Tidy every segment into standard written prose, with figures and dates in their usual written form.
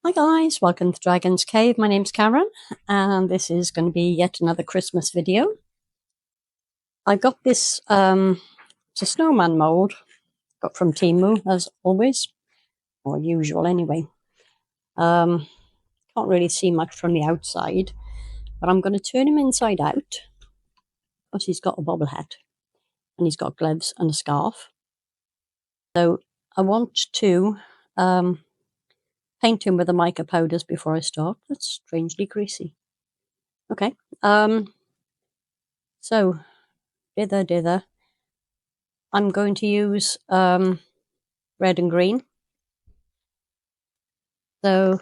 Hi guys, welcome to Dragon's Cave. My name's Karen and this is going to be yet another Christmas video. I got this, it's a snowman mould, got from Temu as always, or usual anyway. Can't really see much from the outside, but I'm going to turn him inside out because he's got a bobble hat and he's got gloves and a scarf. So I want to paint him with the mica powders before I start. That's strangely greasy. Okay, so dither. I'm going to use red and green. So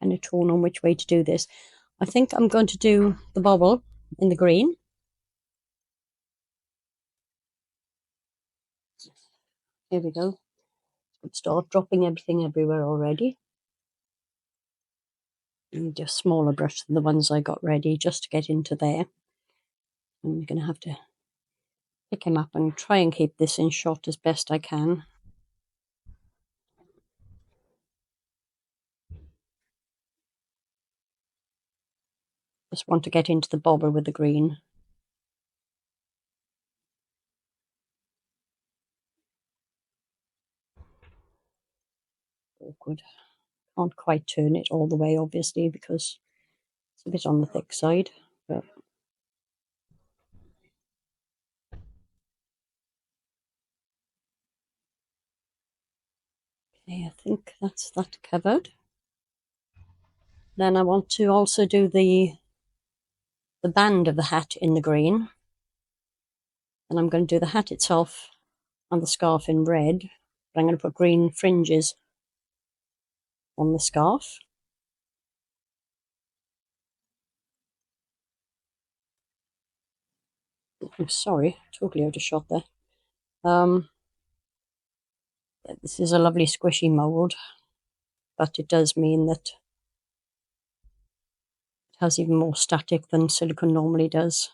kind of torn on which way to do this. I think I'm going to do the bobble in the green. Here we go. Start dropping everything everywhere already. And a smaller brush than the ones I got ready just to get into there. I'm going to have to pick him up and try and keep this in shot as best I can. Just want to get into the bobble with the green. Awkward. Can't quite turn it all the way, obviously, because it's a bit on the thick side. But okay, I think that's that covered. Then I want to also do the band of the hat in the green. And I'm going to do the hat itself and the scarf in red. But I'm going to put green fringes on the scarf. I'm sorry, totally out of shot there. This is a lovely squishy mould, but it does mean that it has even more static than silicone normally does.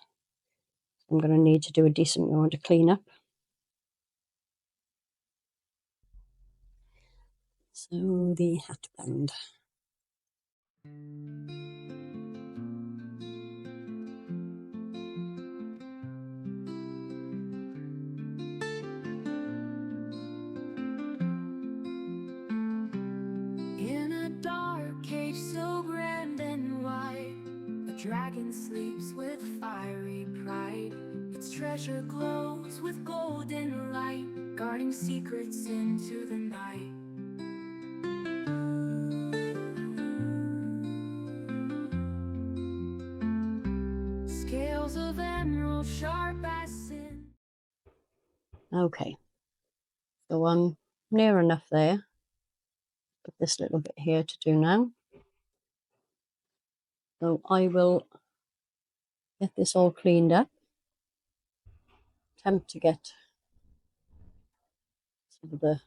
I'm going to need to do a decent amount of cleanup. So the hat band. In a dark cage so grand and wide, a dragon sleeps with fiery pride. Its treasure glows with golden light, guarding secrets into the night. Scales of emerald sharp as sin. Okay, so I'm near enough there. Got this little bit here to do now. So I will get this all cleaned up. Attempt to get some of the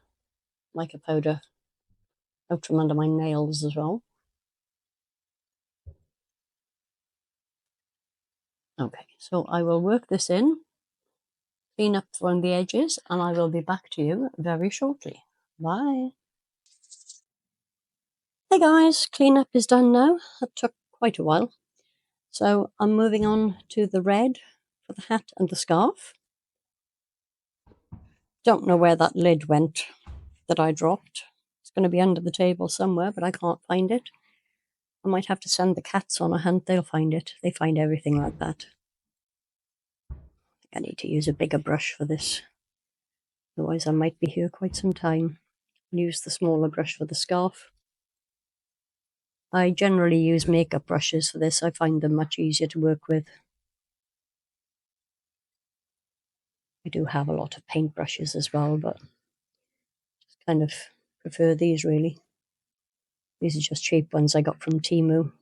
mica powder out from under my nails as well. Okay, so I will work this in, clean up around the edges, and I will be back to you very shortly. Bye. Hey guys, cleanup is done now. That took quite a while. So I'm moving on to the red for the hat and the scarf. Don't know where that lid went that I dropped. It's going to be under the table somewhere, but I can't find it. I might have to send the cats on a hunt. They'll find it. They find everything like that. I need to use a bigger brush for this. Otherwise I might be here quite some time. I'll use the smaller brush for the scarf. I generally use makeup brushes for this. I find them much easier to work with. I do have a lot of paint brushes as well, but just kind of prefer these really. These are just cheap ones I got from Temu.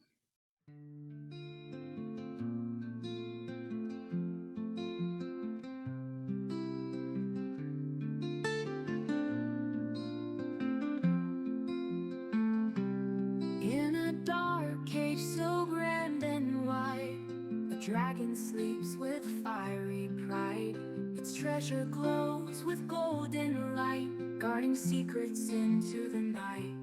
In a dark cage so grand and wide, a dragon sleeps with fiery pride. Its treasure glows with golden light, guarding secrets into the night.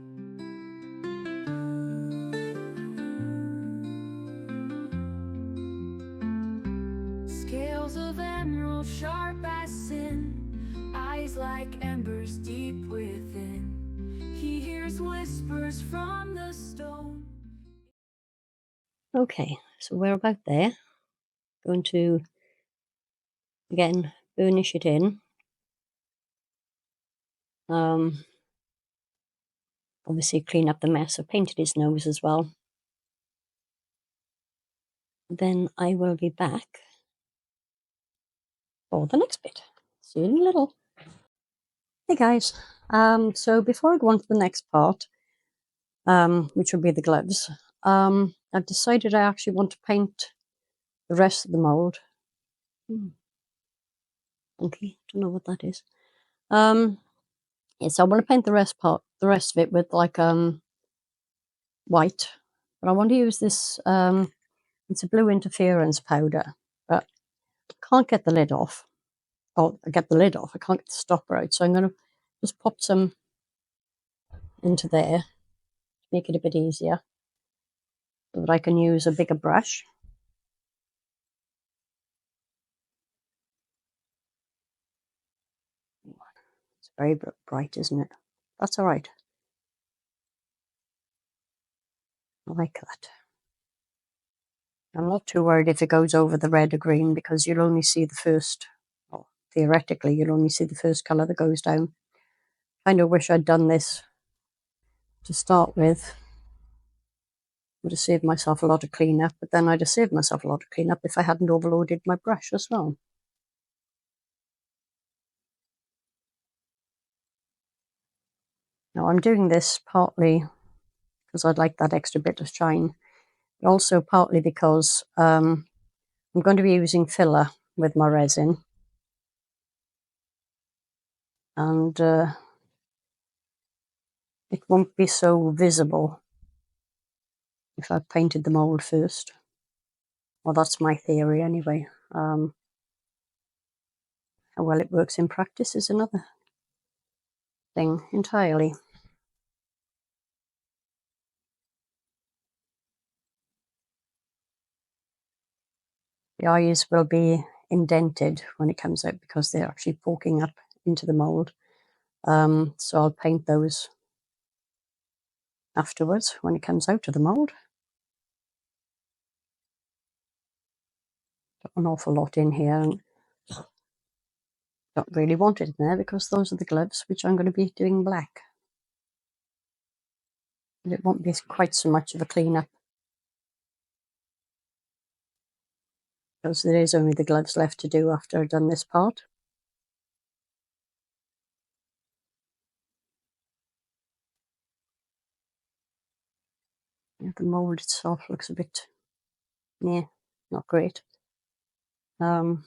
like embers deep within. He hears whispers from the stone. Okay, so we're about there. Going to, again, burnish it in. Obviously clean up the mess. I painted his nose as well. Then I will be back for the next bit. See you in a little. Hey guys, so before I go on to the next part, which will be the gloves, I've decided I actually want to paint the rest of the mould. Okay, don't know what that is. Yeah, so I want to paint the rest of it with like white, but I want to use this. It's a blue interference powder, but I can't get the lid off. Oh, I get the lid off. I can't get the stopper out, so I'm going to just pop some into there to make it a bit easier, so that I can use a bigger brush. It's very bright, isn't it? That's all right. I like that. I'm not too worried if it goes over the red or green, because you'll only see the first, well, theoretically, you'll only see the first colour that goes down. Kind of wish I'd done this to start with. Would have saved myself a lot of cleanup, but then I'd have saved myself a lot of cleanup if I hadn't overloaded my brush as well. Now I'm doing this partly because I'd like that extra bit of shine, but also partly because I'm going to be using filler with my resin, and it won't be so visible if I've painted the mould first. Well, that's my theory anyway. How well it works in practice is another thing entirely. The eyes will be indented when it comes out because they're actually poking up into the mould. So I'll paint those afterwards when it comes out of the mould. Got an awful lot in here, and don't really want it in there because those are the gloves which I'm going to be doing black. And it won't be quite so much of a clean-up because there is only the gloves left to do after I've done this part. Yeah, the mould itself looks a bit, yeah, not great. And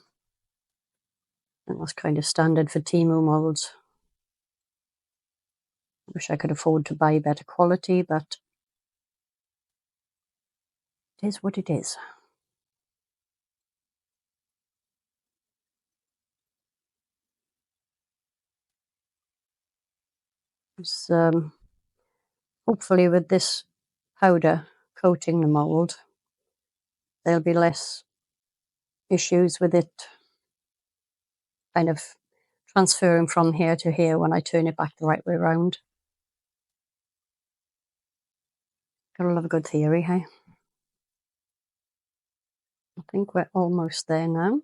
that's kind of standard for Temu moulds. Wish I could afford to buy better quality, but it is what it is. It's, hopefully with this powder coating the mould, there'll be less issues with it kind of transferring from here to here when I turn it back the right way around. Gotta love a good theory, hey? I think we're almost there now.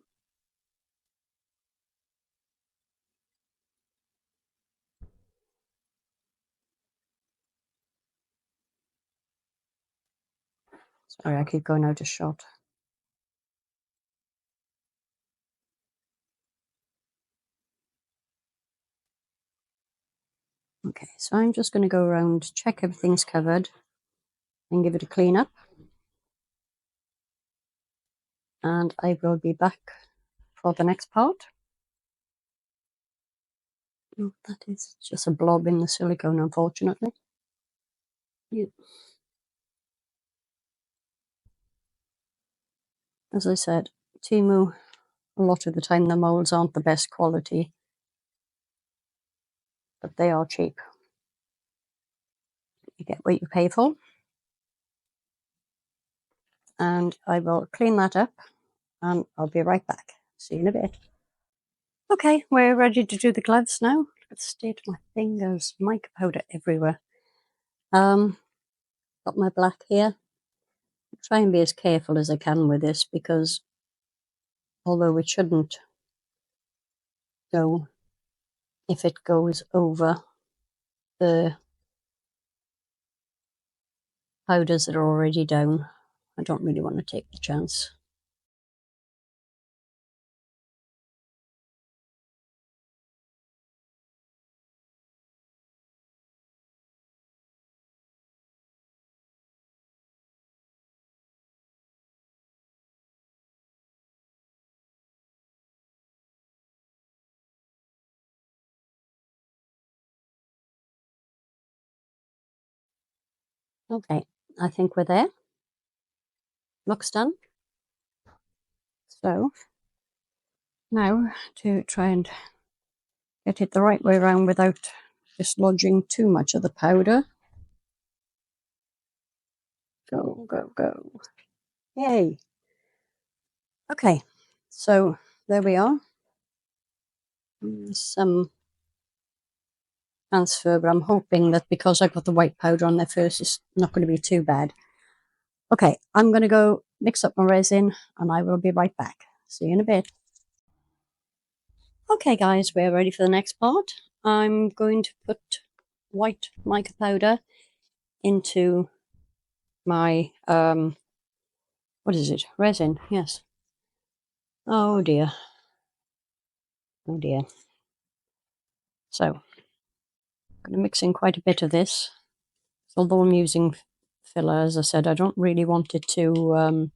Sorry, I keep going out of shot. Okay, so I'm just going to go around, check everything's covered, and give it a clean up. And I will be back for the next part. Oh, that is just a blob in the silicone, unfortunately. Yeah. As I said, Temu, a lot of the time the moulds aren't the best quality, but they are cheap. You get what you pay for. And I will clean that up, and I'll be right back. See you in a bit. Okay, we're ready to do the gloves now. Look at the state of my fingers, mica powder everywhere. Got my black here. I'll try and be as careful as I can with this because although it shouldn't go if it goes over the powders that are already down, I don't really want to take the chance. Okay, I think we're there. Looks done. So now to try and get it the right way around without dislodging too much of the powder. Go, go, go. Yay. Okay, so there we are. Some transfer, but I'm hoping that because I got the white powder on there first, it's not going to be too bad. Okay, I'm going to go mix up my resin and I will be right back. See you in a bit. Okay guys, we're ready for the next part. I'm going to put white mica powder into my, what is it? Resin, yes. Oh dear. Oh dear. So, I'm going to mix in quite a bit of this. Although I'm using filler, as I said, I don't really want it to,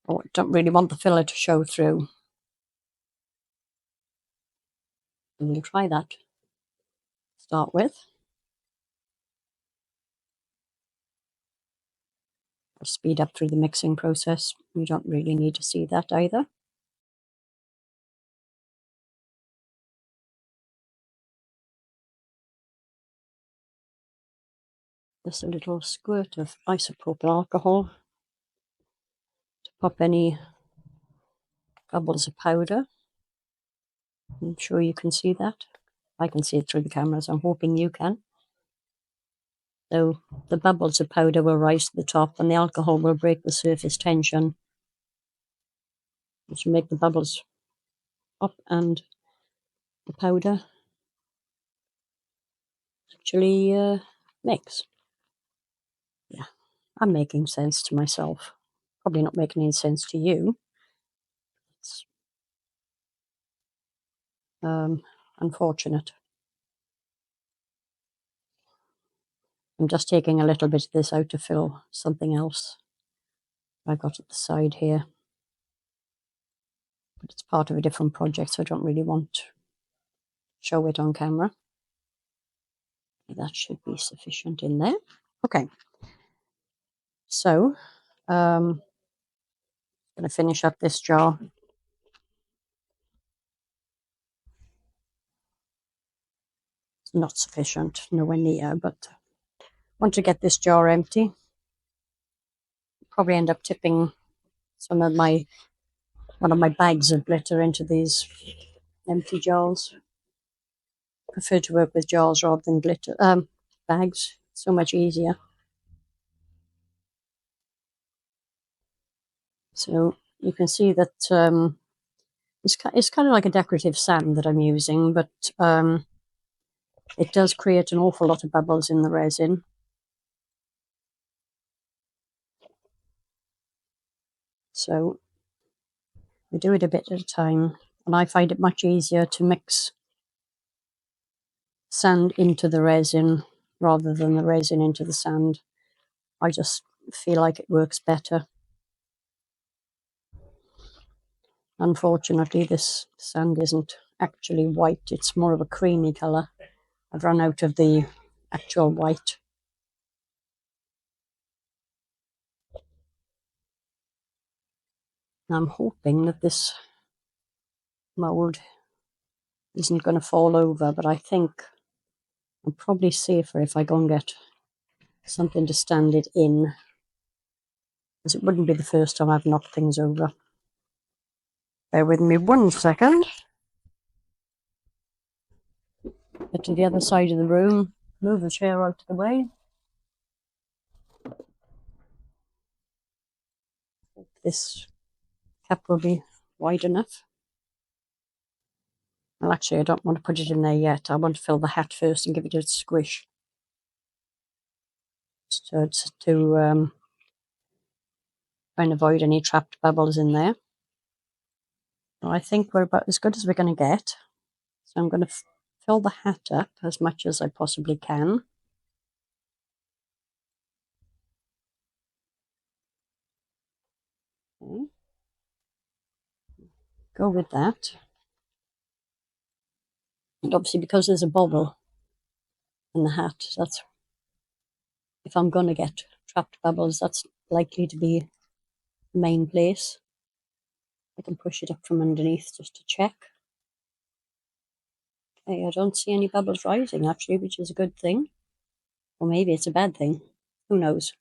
or don't really want the filler to show through. And we'll try that. Start with. I'll speed up through the mixing process. You don't really need to see that either. Just a little squirt of isopropyl alcohol to pop any bubbles of powder. I'm sure you can see that. I can see it through the camera, so I'm hoping you can. So the bubbles of powder will rise to the top and the alcohol will break the surface tension, which will make the bubbles up and the powder actually mix. Yeah, I'm making sense to myself. Probably not making any sense to you. It's unfortunate. I'm just taking a little bit of this out to fill something else I got at the side here. But it's part of a different project, so I don't really want to show it on camera. That should be sufficient in there. Okay. So, I'm going to finish up this jar. It's not sufficient, nowhere near, but want to get this jar empty. Probably end up tipping some of one of my bags of glitter into these empty jars. Prefer to work with jars rather than glitter bags. So much easier. So you can see that it's kind of like a decorative sand that I'm using, but it does create an awful lot of bubbles in the resin. So we do it a bit at a time, and I find it much easier to mix sand into the resin rather than the resin into the sand. I just feel like it works better. Unfortunately, this sand isn't actually white, it's more of a creamy colour. I've run out of the actual white. I'm hoping that this mould isn't going to fall over, but I think I'm probably safer if I go and get something to stand it in, because it wouldn't be the first time I've knocked things over. Bear with me 1 second. Get to the other side of the room, move the chair out of the way. This cap will be wide enough. Well, actually, I don't want to put it in there yet. I want to fill the hat first and give it a squish. So it's to try and avoid any trapped bubbles in there. Well, I think we're about as good as we're going to get. So I'm going to fill the hat up as much as I possibly can. Okay. Go with that. And obviously, because there's a bobble in the hat, that's, if I'm going to get trapped bubbles, that's likely to be the main place. I can push it up from underneath just to check. Okay, I don't see any bubbles rising actually, which is a good thing. Or maybe it's a bad thing. Who knows?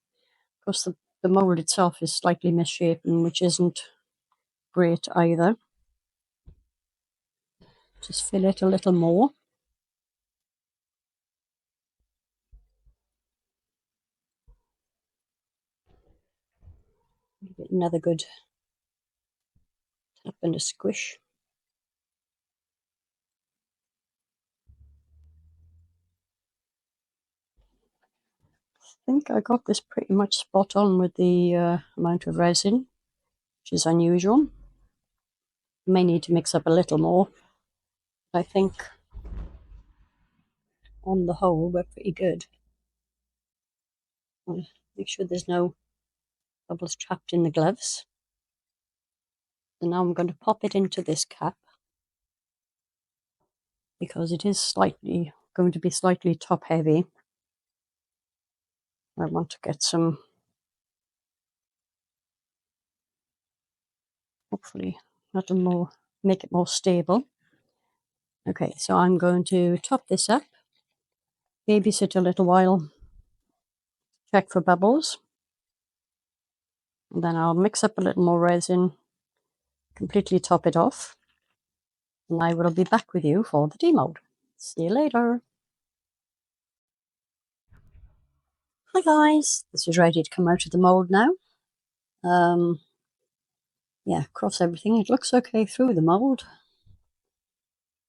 Of course, the mould itself is slightly misshapen, which isn't great either. Just fill it a little more. Give it another good tap and a squish. I think I got this pretty much spot on with the amount of resin, which is unusual. May need to mix up a little more. I think on the whole we're pretty good. I'll make sure there's no bubbles trapped in the gloves. And now I'm going to pop it into this cap because it is going to be slightly top heavy. I want to get some, hopefully that'll make it more stable. Okay, so I'm going to top this up, babysit a little while, check for bubbles, and then I'll mix up a little more resin, completely top it off, and I will be back with you for the demold. See you later. Hi guys, this is ready to come out of the mold now. Yeah, cross everything. It looks okay through the mold.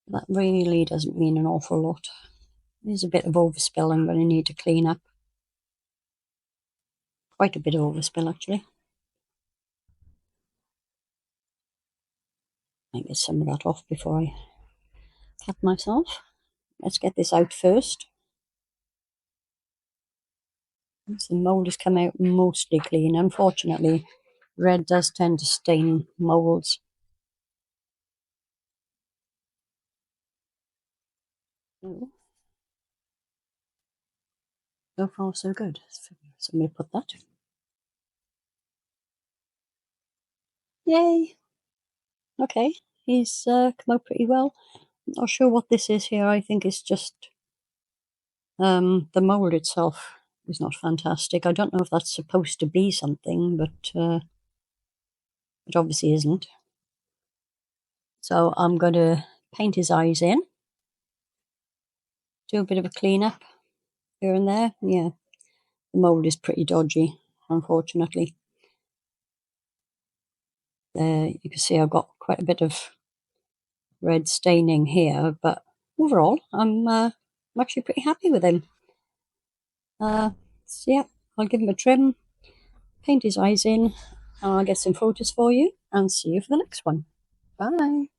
That really doesn't mean an awful lot. There's a bit of overspill I'm going to need to clean up. Quite a bit of overspill actually. Might get some of that off before I cut myself. Let's get this out first. The mould has come out mostly clean. Unfortunately, red does tend to stain moulds. So far, so good. So I'm going to put that. Yay! Okay, he's come out pretty well. I'm not sure what this is here. I think it's just the mould itself is not fantastic. I don't know if that's supposed to be something, but it obviously isn't. So I'm going to paint his eyes in. Do a bit of a clean-up here and there. Yeah, the mould is pretty dodgy, unfortunately. You can see I've got quite a bit of red staining here, but overall I'm actually pretty happy with him. So yeah, I'll give him a trim, paint his eyes in, and I'll get some photos for you and see you for the next one. Bye.